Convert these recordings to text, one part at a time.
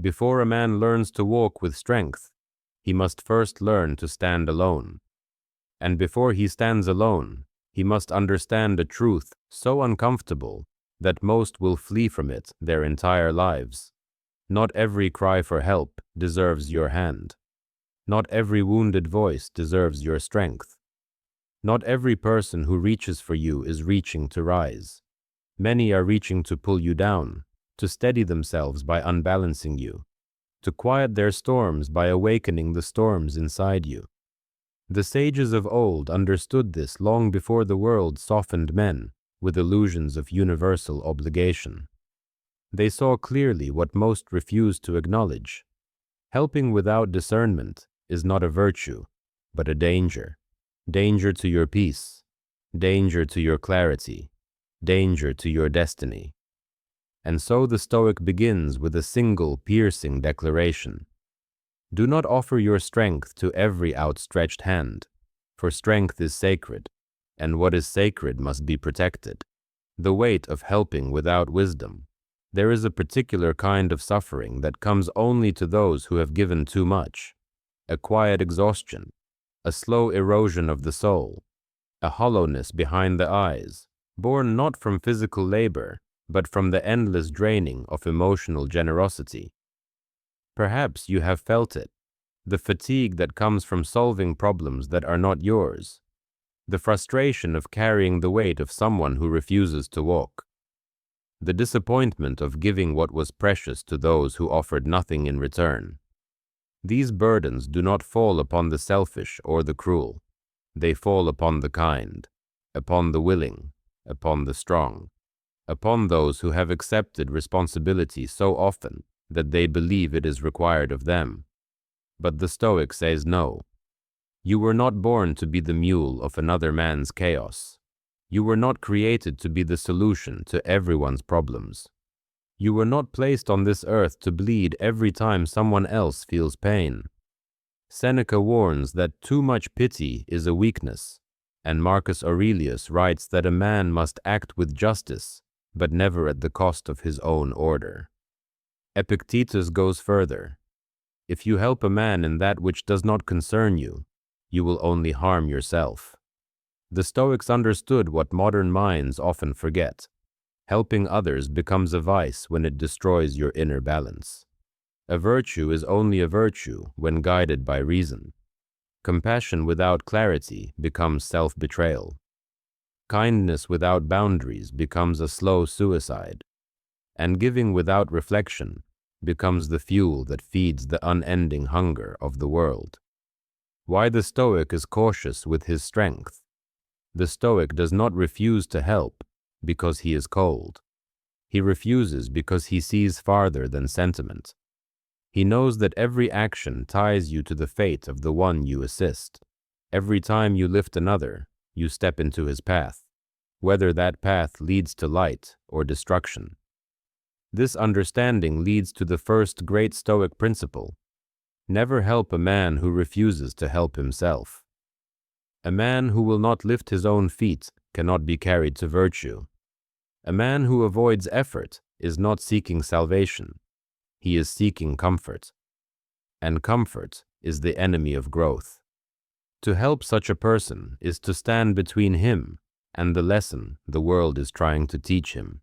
Before a man learns to walk with strength, he must first learn to stand alone. And before he stands alone, he must understand a truth so uncomfortable that most will flee from it their entire lives. Not every cry for help deserves your hand. Not every wounded voice deserves your strength. Not every person who reaches for you is reaching to rise. Many are reaching to pull you down, to steady themselves by unbalancing you, to quiet their storms by awakening the storms inside you. The sages of old understood this long before the world softened men with illusions of universal obligation. They saw clearly what most refused to acknowledge. Helping without discernment is not a virtue, but a danger. Danger to your peace, danger to your clarity, danger to your destiny. And so the Stoic begins with a single piercing declaration. Do not offer your strength to every outstretched hand, for strength is sacred, and what is sacred must be protected. The weight of helping without wisdom. There is a particular kind of suffering that comes only to those who have given too much. A quiet exhaustion, a slow erosion of the soul, a hollowness behind the eyes, born not from physical labor, but from the endless draining of emotional generosity. Perhaps you have felt it, the fatigue that comes from solving problems that are not yours, the frustration of carrying the weight of someone who refuses to walk, the disappointment of giving what was precious to those who offered nothing in return. These burdens do not fall upon the selfish or the cruel. They fall upon the kind, upon the willing, upon the strong, upon those who have accepted responsibility so often that they believe it is required of them. But the Stoic says no. You were not born to be the mule of another man's chaos. You were not created to be the solution to everyone's problems. You were not placed on this earth to bleed every time someone else feels pain. Seneca warns that too much pity is a weakness, and Marcus Aurelius writes that a man must act with justice, but never at the cost of his own order. Epictetus goes further. If you help a man in that which does not concern you, you will only harm yourself. The Stoics understood what modern minds often forget. Helping others becomes a vice when it destroys your inner balance. A virtue is only a virtue when guided by reason. Compassion without clarity becomes self-betrayal. Kindness without boundaries becomes a slow suicide. And giving without reflection becomes the fuel that feeds the unending hunger of the world. Why the Stoic is cautious with his strength. The Stoic does not refuse to help because he is cold. He refuses because he sees farther than sentiment. He knows that every action ties you to the fate of the one you assist. Every time you lift another, you step into his path, whether that path leads to light or destruction. This understanding leads to the first great Stoic principle. Never help a man who refuses to help himself. A man who will not lift his own feet cannot be carried to virtue. A man who avoids effort is not seeking salvation. He is seeking comfort. And comfort is the enemy of growth. To help such a person is to stand between him and the lesson the world is trying to teach him.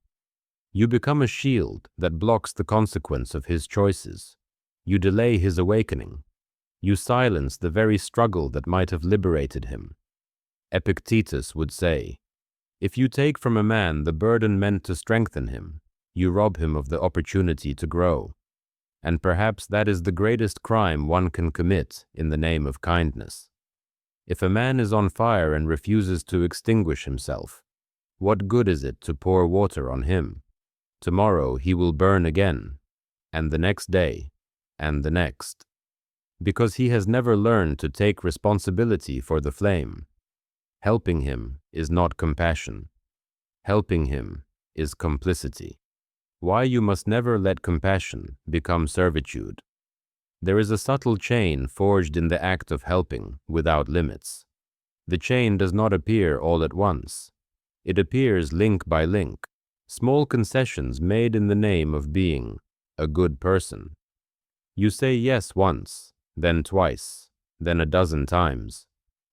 You become a shield that blocks the consequence of his choices. You delay his awakening. You silence the very struggle that might have liberated him. Epictetus would say, if you take from a man the burden meant to strengthen him, you rob him of the opportunity to grow. And perhaps that is the greatest crime one can commit in the name of kindness. If a man is on fire and refuses to extinguish himself, what good is it to pour water on him? Tomorrow he will burn again, and the next day, and the next, because he has never learned to take responsibility for the flame. Helping him is not compassion. Helping him is complicity. Why you must never let compassion become servitude. There is a subtle chain forged in the act of helping without limits. The chain does not appear all at once. It appears link by link, small concessions made in the name of being a good person. You say yes once, then twice, then a dozen times,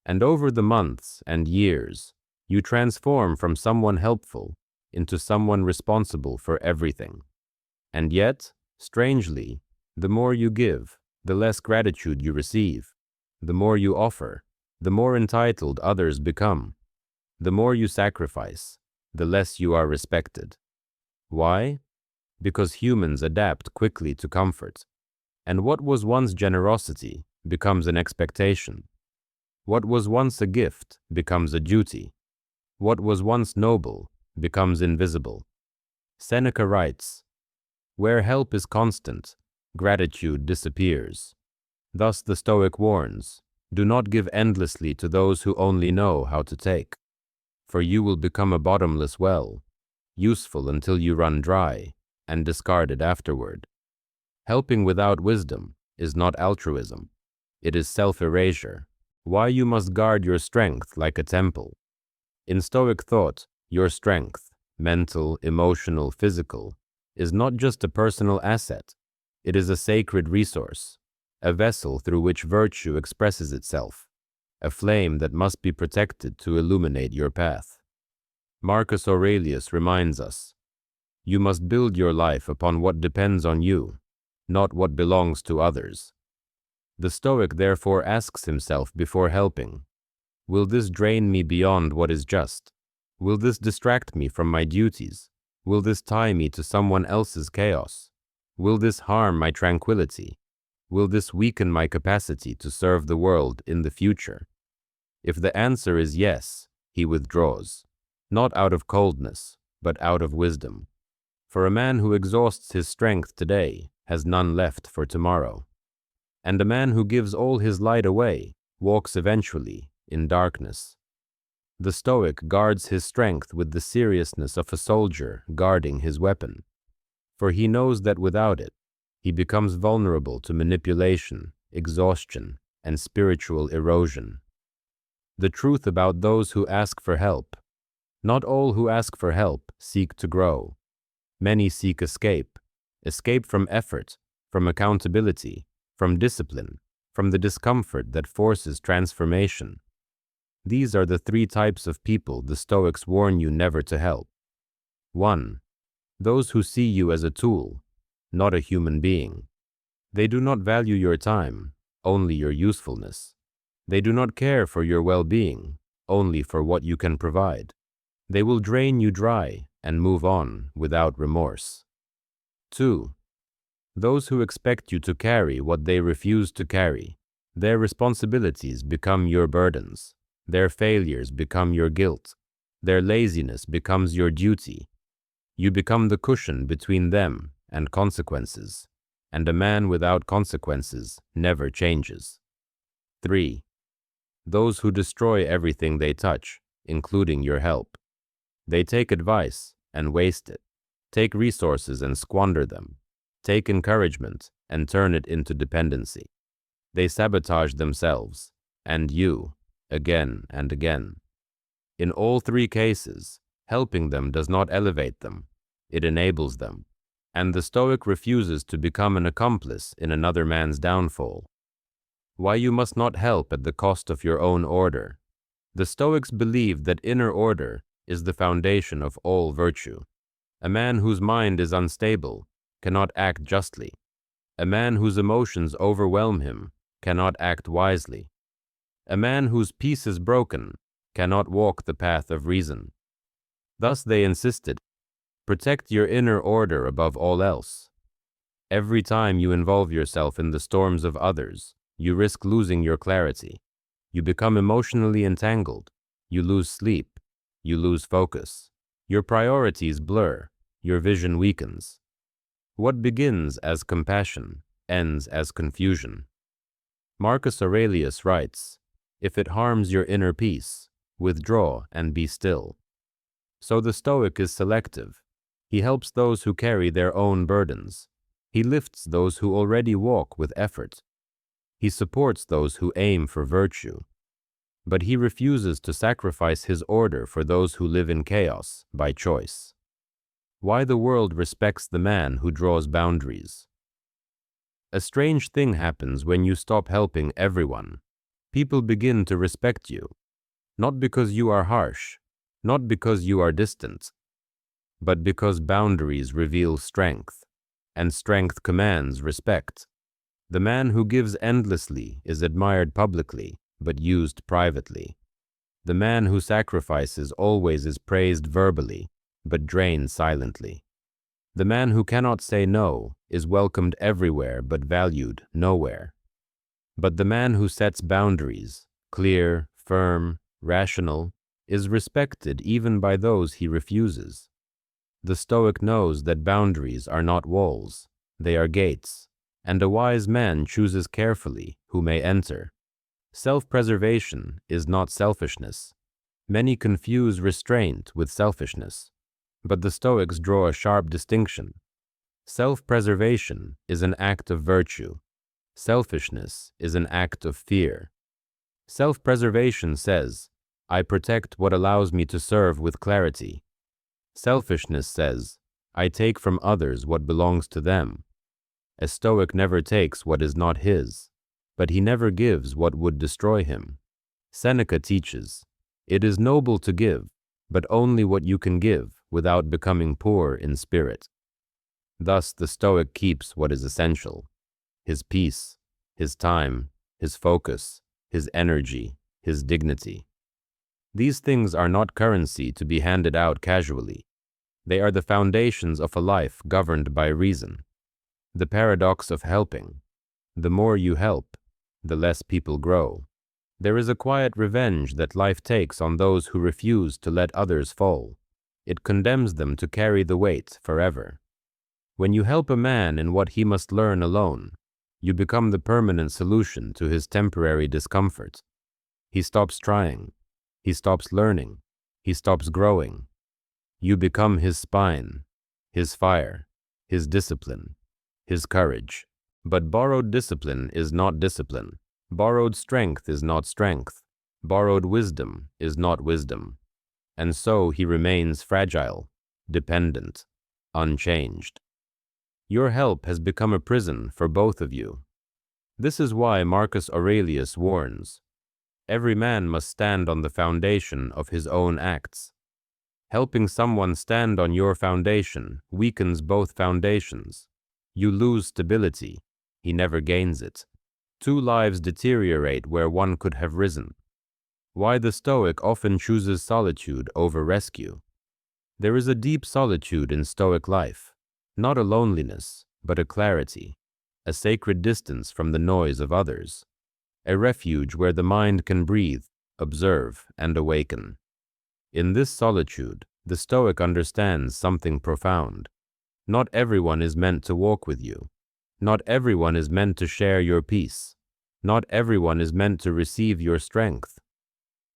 and over the months and years, you transform from someone helpful into someone responsible for everything. And yet, strangely, the more you give, the less gratitude you receive. The more you offer, the more entitled others become. The more you sacrifice, the less you are respected. Why? Because humans adapt quickly to comfort, and what was once generosity becomes an expectation. What was once a gift becomes a duty. What was once noble becomes invisible. Seneca writes, "Where help is constant, gratitude disappears." Thus the Stoic warns, do not give endlessly to those who only know how to take, for you will become a bottomless well, useful until you run dry, and discarded afterward. Helping without wisdom is not altruism, it is self-erasure. Why you must guard your strength like a temple. In Stoic thought, your strength, mental, emotional, physical, is not just a personal asset, it is a sacred resource, a vessel through which virtue expresses itself, a flame that must be protected to illuminate your path. Marcus Aurelius reminds us, you must build your life upon what depends on you, not what belongs to others. The Stoic therefore asks himself before helping, will this drain me beyond what is just? Will this distract me from my duties? Will this tie me to someone else's chaos? Will this harm my tranquility? Will this weaken my capacity to serve the world in the future? If the answer is yes, he withdraws, not out of coldness, but out of wisdom. For a man who exhausts his strength today has none left for tomorrow. And a man who gives all his light away walks eventually in darkness. The Stoic guards his strength with the seriousness of a soldier guarding his weapon, for he knows that without it, he becomes vulnerable to manipulation, exhaustion, and spiritual erosion. The truth about those who ask for help: not all who ask for help seek to grow. Many seek escape from effort, from accountability, from discipline, from the discomfort that forces transformation. These are the three types of people the Stoics warn you never to help. 1. Those who see you as a tool, not a human being. They do not value your time, only your usefulness. They do not care for your well-being, only for what you can provide. They will drain you dry and move on without remorse. 2. Those who expect you to carry what they refuse to carry. Their responsibilities become your burdens. Their failures become your guilt. Their laziness becomes your duty. You become the cushion between them and consequences, and a man without consequences never changes. 3. Those who destroy everything they touch, including your help. They take advice and waste it, take resources and squander them, take encouragement and turn it into dependency. They sabotage themselves, and you, again and again. In all three cases, helping them does not elevate them, it enables them, and the Stoic refuses to become an accomplice in another man's downfall. Why you must not help at the cost of your own order. The Stoics believe that inner order is the foundation of all virtue. A man whose mind is unstable cannot act justly. A man whose emotions overwhelm him cannot act wisely. A man whose peace is broken cannot walk the path of reason. Thus they insisted, protect your inner order above all else. Every time you involve yourself in the storms of others, you risk losing your clarity. You become emotionally entangled. You lose sleep. You lose focus. Your priorities blur. Your vision weakens. What begins as compassion ends as confusion. Marcus Aurelius writes, if it harms your inner peace, withdraw and be still. So the Stoic is selective. He helps those who carry their own burdens. He lifts those who already walk with effort. He supports those who aim for virtue. But he refuses to sacrifice his order for those who live in chaos by choice. Why the world respects the man who draws boundaries. A strange thing happens when you stop helping everyone. People begin to respect you, not because you are harsh, not because you are distant, but because boundaries reveal strength, and strength commands respect. The man who gives endlessly is admired publicly, but used privately. The man who sacrifices always is praised verbally, but drained silently. The man who cannot say no is welcomed everywhere but valued nowhere. But the man who sets boundaries, clear, firm, rational, is respected even by those he refuses. The Stoic knows that boundaries are not walls, they are gates, and a wise man chooses carefully who may enter. Self-preservation is not selfishness. Many confuse restraint with selfishness, but the Stoics draw a sharp distinction. Self-preservation is an act of virtue. Selfishness is an act of fear. Self-preservation says, I protect what allows me to serve with clarity. Selfishness says, I take from others what belongs to them. A Stoic never takes what is not his, but he never gives what would destroy him. Seneca teaches, it is noble to give, but only what you can give without becoming poor in spirit. Thus the Stoic keeps what is essential: his peace, his time, his focus, his energy, his dignity. These things are not currency to be handed out casually. They are the foundations of a life governed by reason. The paradox of helping. The more you help, the less people grow. There is a quiet revenge that life takes on those who refuse to let others fall. It condemns them to carry the weight forever. When you help a man in what he must learn alone, you become the permanent solution to his temporary discomfort. He stops trying. He stops learning. He stops growing. You become his spine, his fire, his discipline, his courage. But borrowed discipline is not discipline. Borrowed strength is not strength. Borrowed wisdom is not wisdom. And so he remains fragile, dependent, unchanged. Your help has become a prison for both of you. This is why Marcus Aurelius warns, every man must stand on the foundation of his own acts. Helping someone stand on your foundation weakens both foundations. You lose stability. He never gains it. Two lives deteriorate where one could have risen. Why the Stoic often chooses solitude over rescue. There is a deep solitude in Stoic life, not a loneliness, but a clarity, a sacred distance from the noise of others, a refuge where the mind can breathe, observe, and awaken. In this solitude, the Stoic understands something profound. Not everyone is meant to walk with you. Not everyone is meant to share your peace. Not everyone is meant to receive your strength.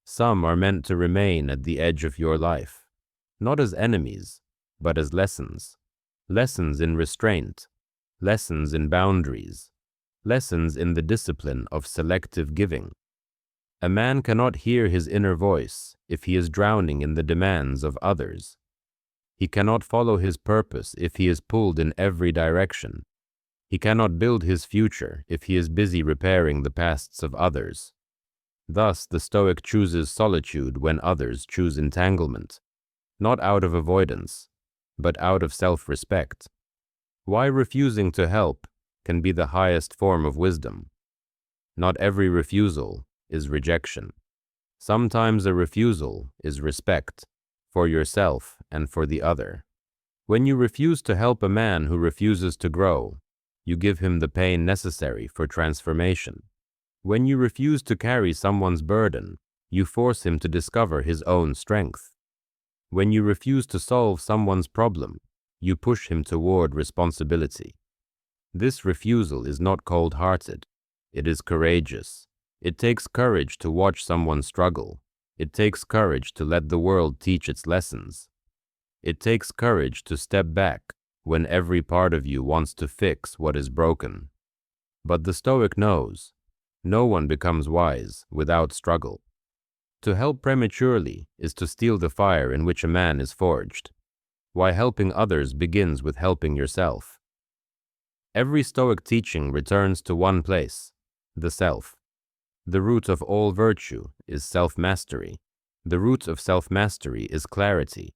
Some are meant to remain at the edge of your life, not as enemies, but as lessons. Lessons in restraint, lessons in boundaries, lessons in the discipline of selective giving. A man cannot hear his inner voice if he is drowning in the demands of others. He cannot follow his purpose if he is pulled in every direction. He cannot build his future if he is busy repairing the pasts of others. Thus, the Stoic chooses solitude when others choose entanglement, not out of avoidance, but out of self-respect. Why refusing to help can be the highest form of wisdom. Not every refusal is rejection. Sometimes a refusal is respect, for yourself and for the other. When you refuse to help a man who refuses to grow, you give him the pain necessary for transformation. When you refuse to carry someone's burden, you force him to discover his own strength. When you refuse to solve someone's problem, you push him toward responsibility. This refusal is not cold-hearted. It is courageous. It takes courage to watch someone struggle. It takes courage to let the world teach its lessons. It takes courage to step back when every part of you wants to fix what is broken. But the Stoic knows, no one becomes wise without struggle. To help prematurely is to steal the fire in which a man is forged. Why helping others begins with helping yourself. Every Stoic teaching returns to one place, the self. The root of all virtue is self-mastery. The root of self-mastery is clarity.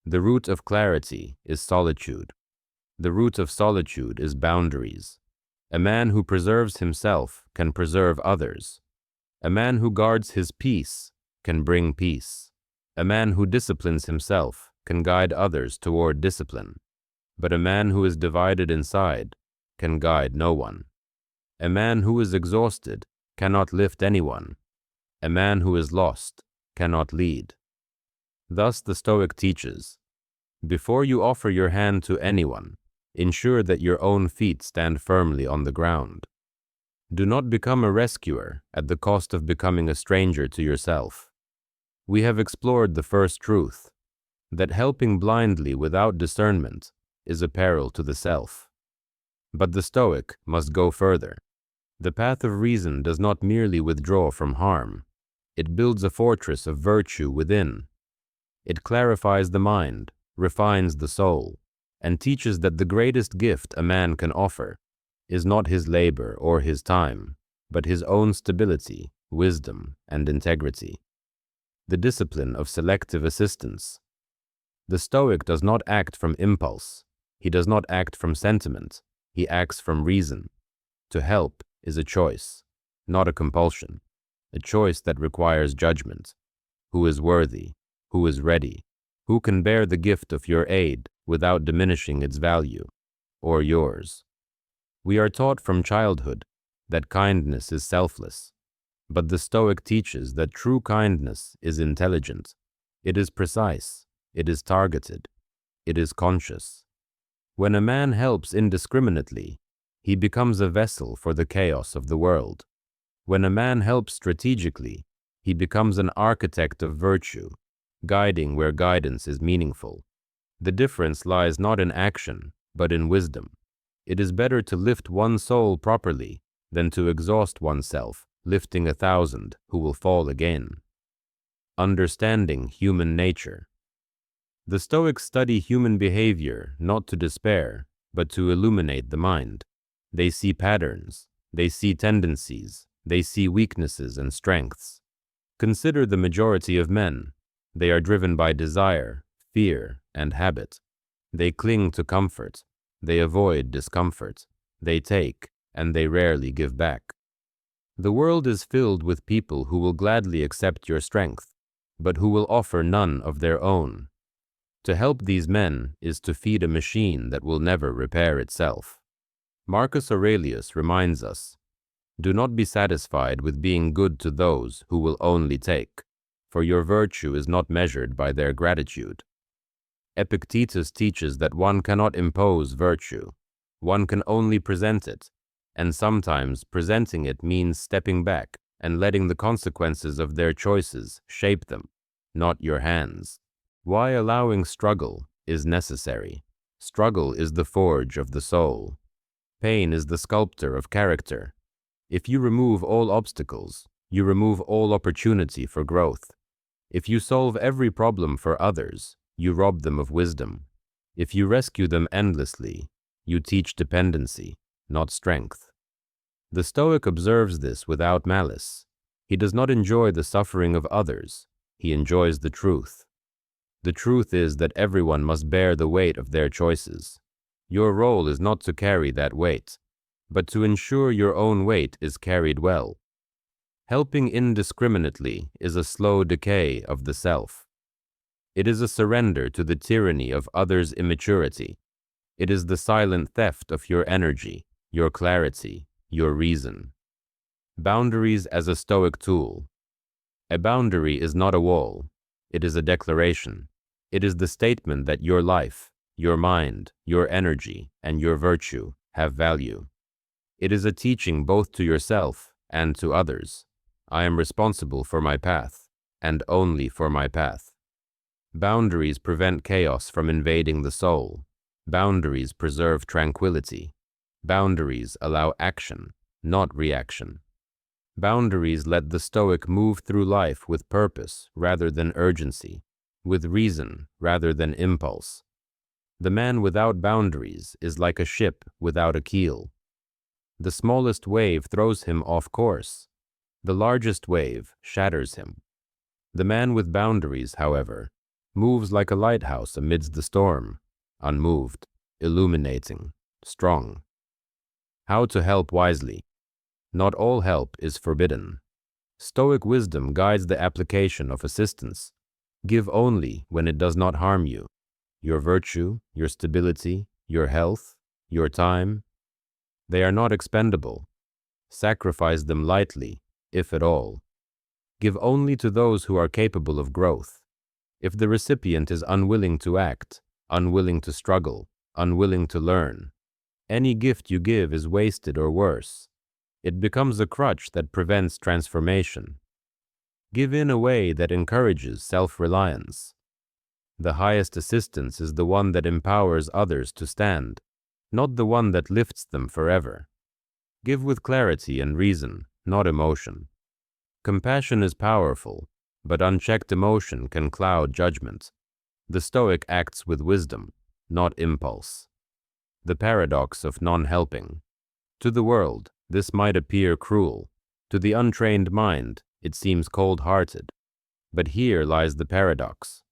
The root of clarity is solitude. The root of solitude is boundaries. A man who preserves himself can preserve others. A man who guards his peace can bring peace. A man who disciplines himself can guide others toward discipline. But a man who is divided inside can guide no one. A man who is exhausted cannot lift anyone. A man who is lost cannot lead. Thus the Stoic teaches, before you offer your hand to anyone, ensure that your own feet stand firmly on the ground. Do not become a rescuer at the cost of becoming a stranger to yourself. We have explored the first truth, that helping blindly without discernment is a peril to the self. But the Stoic must go further. The path of reason does not merely withdraw from harm. It builds a fortress of virtue within. It clarifies the mind, refines the soul, and teaches that the greatest gift a man can offer is not his labor or his time, but his own stability, wisdom, and integrity. The discipline of selective assistance. The Stoic does not act from impulse. He does not act from sentiment. He acts from reason. To help is a choice, not a compulsion, a choice that requires judgment. Who is worthy? Who is ready? Who can bear the gift of your aid without diminishing its value, or yours? We are taught from childhood that kindness is selfless, but the Stoic teaches that true kindness is intelligent. It is precise. It is targeted. It is conscious. When a man helps indiscriminately, he becomes a vessel for the chaos of the world. When a man helps strategically, he becomes an architect of virtue, guiding where guidance is meaningful. The difference lies not in action, but in wisdom. It is better to lift one soul properly than to exhaust oneself, lifting 1,000 who will fall again. Understanding human nature. The Stoics study human behavior not to despair, but to illuminate the mind. They see patterns, they see tendencies, they see weaknesses and strengths. Consider the majority of men. They are driven by desire, fear, and habit. They cling to comfort. They avoid discomfort. They take, and they rarely give back. The world is filled with people who will gladly accept your strength, but who will offer none of their own. To help these men is to feed a machine that will never repair itself. Marcus Aurelius reminds us, do not be satisfied with being good to those who will only take, for your virtue is not measured by their gratitude. Epictetus teaches that one cannot impose virtue. One can only present it, and sometimes presenting it means stepping back and letting the consequences of their choices shape them, not your hands. Why allowing struggle is necessary. Struggle is the forge of the soul. Pain is the sculptor of character. If you remove all obstacles, you remove all opportunity for growth. If you solve every problem for others, you rob them of wisdom. If you rescue them endlessly, you teach dependency, not strength. The Stoic observes this without malice. He does not enjoy the suffering of others. He enjoys the truth. The truth is that everyone must bear the weight of their choices. Your role is not to carry that weight, but to ensure your own weight is carried well. Helping indiscriminately is a slow decay of the self. It is a surrender to the tyranny of others' immaturity. It is the silent theft of your energy, your clarity, your reason. Boundaries as a Stoic tool. A boundary is not a wall. It is a declaration. It is the statement that your life, your mind, your energy, and your virtue have value. It is a teaching both to yourself and to others. I am responsible for my path, and only for my path. Boundaries prevent chaos from invading the soul. Boundaries preserve tranquility. Boundaries allow action, not reaction. Boundaries let the Stoic move through life with purpose rather than urgency, with reason rather than impulse. The man without boundaries is like a ship without a keel. The smallest wave throws him off course. The largest wave shatters him. The man with boundaries, however, moves like a lighthouse amidst the storm, unmoved, illuminating, strong. How to help wisely. Not all help is forbidden. Stoic wisdom guides the application of assistance. Give only when it does not harm you. Your virtue, your stability, your health, your time, they are not expendable. Sacrifice them lightly, if at all. Give only to those who are capable of growth. If the recipient is unwilling to act, unwilling to struggle, unwilling to learn, any gift you give is wasted or worse. It becomes a crutch that prevents transformation. Give in a way that encourages self-reliance. The highest assistance is the one that empowers others to stand, not the one that lifts them forever. Give with clarity and reason, not emotion. Compassion is powerful, but unchecked emotion can cloud judgment. The Stoic acts with wisdom, not impulse. The paradox of non-helping. To the world, this might appear cruel. To the untrained mind, it seems cold-hearted. But here lies the paradox.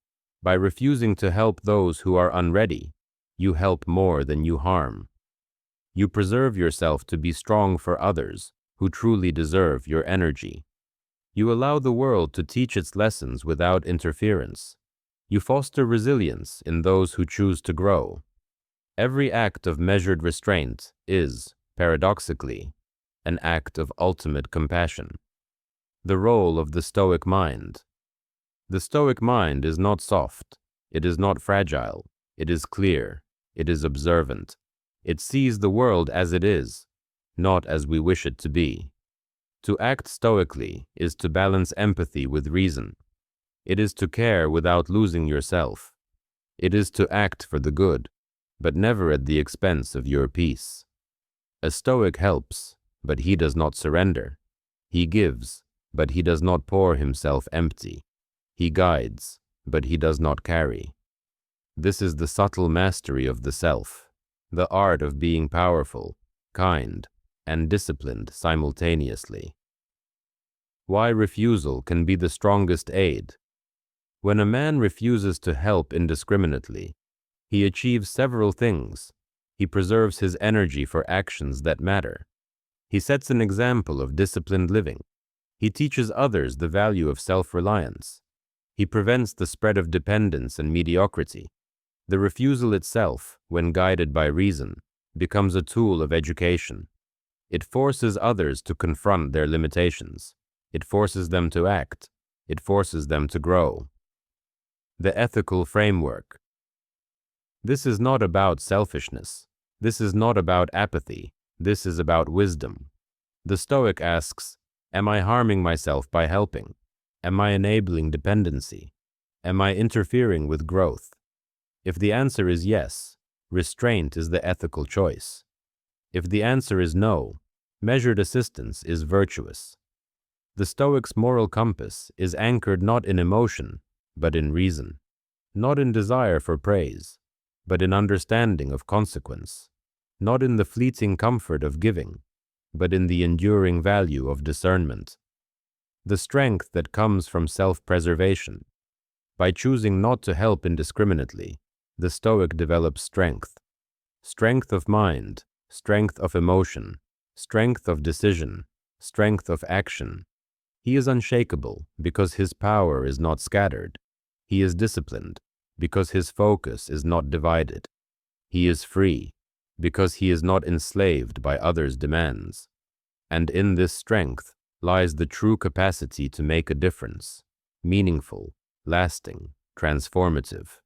By refusing to help those who are unready, you help more than you harm. You preserve yourself to be strong for others who truly deserve your energy. You allow the world to teach its lessons without interference. You foster resilience in those who choose to grow. Every act of measured restraint is, paradoxically, an act of ultimate compassion. The role of the Stoic mind. The Stoic mind is not soft, it is not fragile, it is clear, it is observant. It sees the world as it is, not as we wish it to be. To act stoically is to balance empathy with reason. It is to care without losing yourself. It is to act for the good, but never at the expense of your peace. A Stoic helps, but he does not surrender. He gives, but he does not pour himself empty. He guides, but he does not carry. This is the subtle mastery of the self, the art of being powerful, kind, and disciplined simultaneously. Why refusal can be the strongest aid. When a man refuses to help indiscriminately, he achieves several things. He preserves his energy for actions that matter. He sets an example of disciplined living. He teaches others the value of self-reliance. He prevents the spread of dependence and mediocrity. The refusal itself, when guided by reason, becomes a tool of education. It forces others to confront their limitations. It forces them to act. It forces them to grow. The ethical framework. This is not about selfishness. This is not about apathy. This is about wisdom. The Stoic asks, am I harming myself by helping? Am I enabling dependency? Am I interfering with growth? If the answer is yes, restraint is the ethical choice. If the answer is no, measured assistance is virtuous. The Stoic's moral compass is anchored not in emotion, but in reason, not in desire for praise, but in understanding of consequence, not in the fleeting comfort of giving, but in the enduring value of discernment. The strength that comes from self-preservation. By choosing not to help indiscriminately, the Stoic develops strength. Strength of mind, strength of emotion, strength of decision, strength of action. He is unshakable because his power is not scattered. He is disciplined because his focus is not divided. He is free because he is not enslaved by others' demands. And in this strength lies the true capacity to make a difference, meaningful, lasting, transformative.